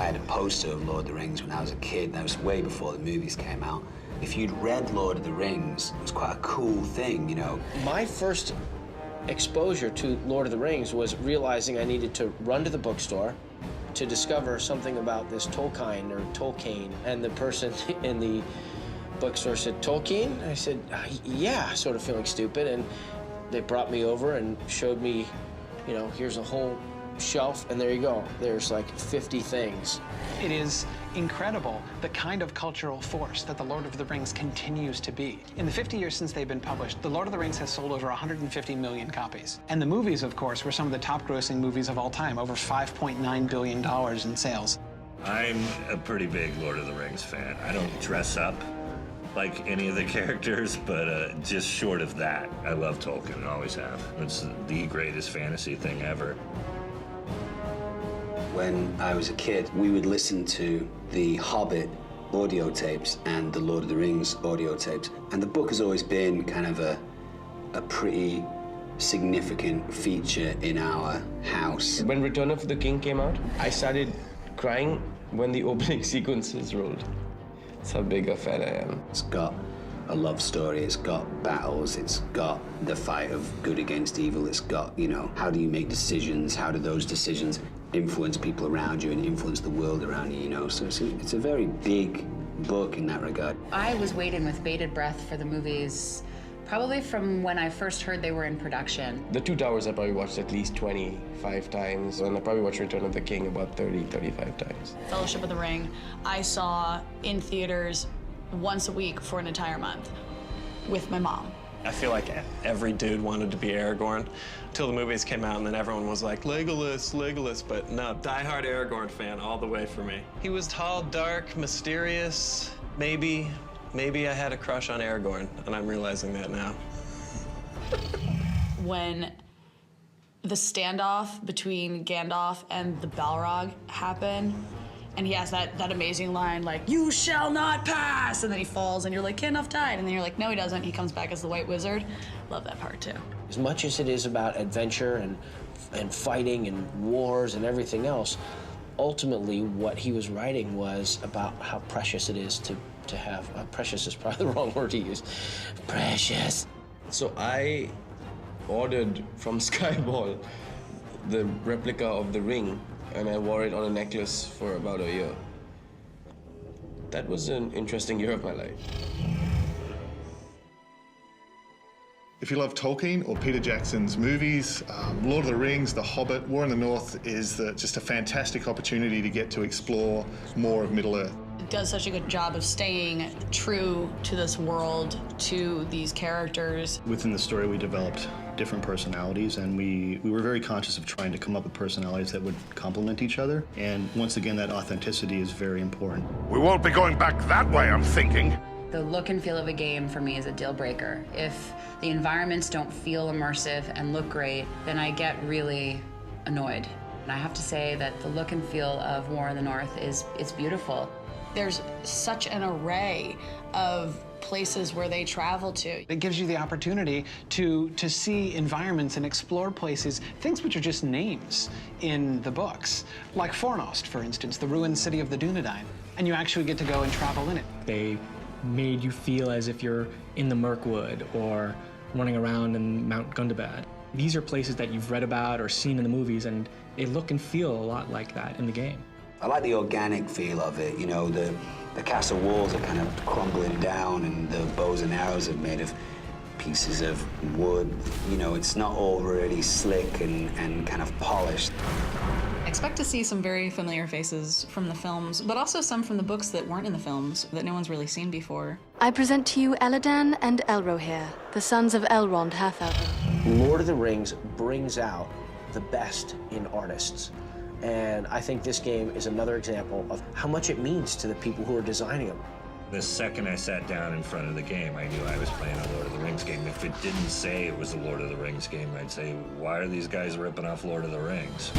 had a poster of Lord of the Rings when I was a kid. That was way before the movies came out. If you'd read Lord of the Rings, it was quite a cool thing, you know. My first exposure to Lord of the Rings was realizing I needed to run to the bookstore to discover something about this Tolkien, and the person in the bookstore said, "Tolkien?" I said, "Yeah," sort of feeling stupid, and they brought me over and showed me, you know, here's a whole shelf, and there you go. There's like 50 things. It is incredible the kind of cultural force that The Lord of the Rings continues to be. In the 50 years since they've been published, The Lord of the Rings has sold over 150 million copies. And the movies, of course, were some of the top-grossing movies of all time, over $5.9 billion in sales. I'm a pretty big Lord of the Rings fan. I don't dress up like any of the characters, but just short of that, I love Tolkien and always have. It's the greatest fantasy thing ever. When I was a kid, we would listen to the Hobbit audio tapes and the Lord of the Rings audio tapes. And the book has always been kind of a pretty significant feature in our house. When Return of the King came out, I started crying when the opening sequences rolled. That's how big a fan I am. It's got a love story, it's got battles, it's got the fight of good against evil, it's got, you know, how do you make decisions, how do those decisions influence people around you and influence the world around you, you know? So it's a very big book in that regard. I was waiting with bated breath for the movies, probably from when I first heard they were in production. The Two Towers I probably watched at least 25 times, and I probably watched Return of the King about 35 times. Fellowship of the Ring, I saw in theaters once a week for an entire month with my mom. I feel like every dude wanted to be Aragorn until the movies came out, and then everyone was like, Legolas, Legolas, but no, diehard Aragorn fan all the way for me. He was tall, dark, mysterious. Maybe I had a crush on Aragorn, and I'm realizing that now. When the standoff between Gandalf and the Balrog happened, and he has that amazing line like, "You shall not pass!" And then he falls, and you're like, Gandalf died. And then you're like, no, he doesn't. He comes back as the White Wizard. Love that part, too. As much as it is about adventure and fighting and wars and everything else, ultimately what he was writing was about how precious it is to have, precious is probably the wrong word to use, precious. So I ordered from Skyball the replica of the ring, and I wore it on a necklace for about a year. That was an interesting year of my life. If you love Tolkien or Peter Jackson's movies, Lord of the Rings, The Hobbit, War in the North is just a fantastic opportunity to get to explore more of Middle-earth. It does such a good job of staying true to this world, to these characters. Within the story, we developed different personalities, and we were very conscious of trying to come up with personalities that would complement each other. And once again, that authenticity is very important. We won't be going back that way, I'm thinking. The look and feel of a game for me is a deal breaker. If the environments don't feel immersive and look great, then I get really annoyed. And I have to say that the look and feel of War in the North it's beautiful. There's such an array of places where they travel to. It gives you the opportunity to see environments and explore places, things which are just names in the books. Like Fornost, for instance, the ruined city of the Dunedain. And you actually get to go and travel in it. They made you feel as if you're in the Mirkwood or running around in Mount Gundabad. These are places that you've read about or seen in the movies, and they look and feel a lot like that in the game. I like the organic feel of it, you know, the castle walls are kind of crumbling down and the bows and arrows are made of pieces of wood. You know, it's not all really slick and kind of polished. Expect to see some very familiar faces from the films, but also some from the books that weren't in the films, that no one's really seen before. I present to you Elladan and Elrohir, the sons of Elrond Halfhelm. Lord of the Rings brings out the best in artists. And I think this game is another example of how much it means to the people who are designing them. The second I sat down in front of the game, I knew I was playing a Lord of the Rings game. If it didn't say it was a Lord of the Rings game, I'd say, why are these guys ripping off Lord of the Rings?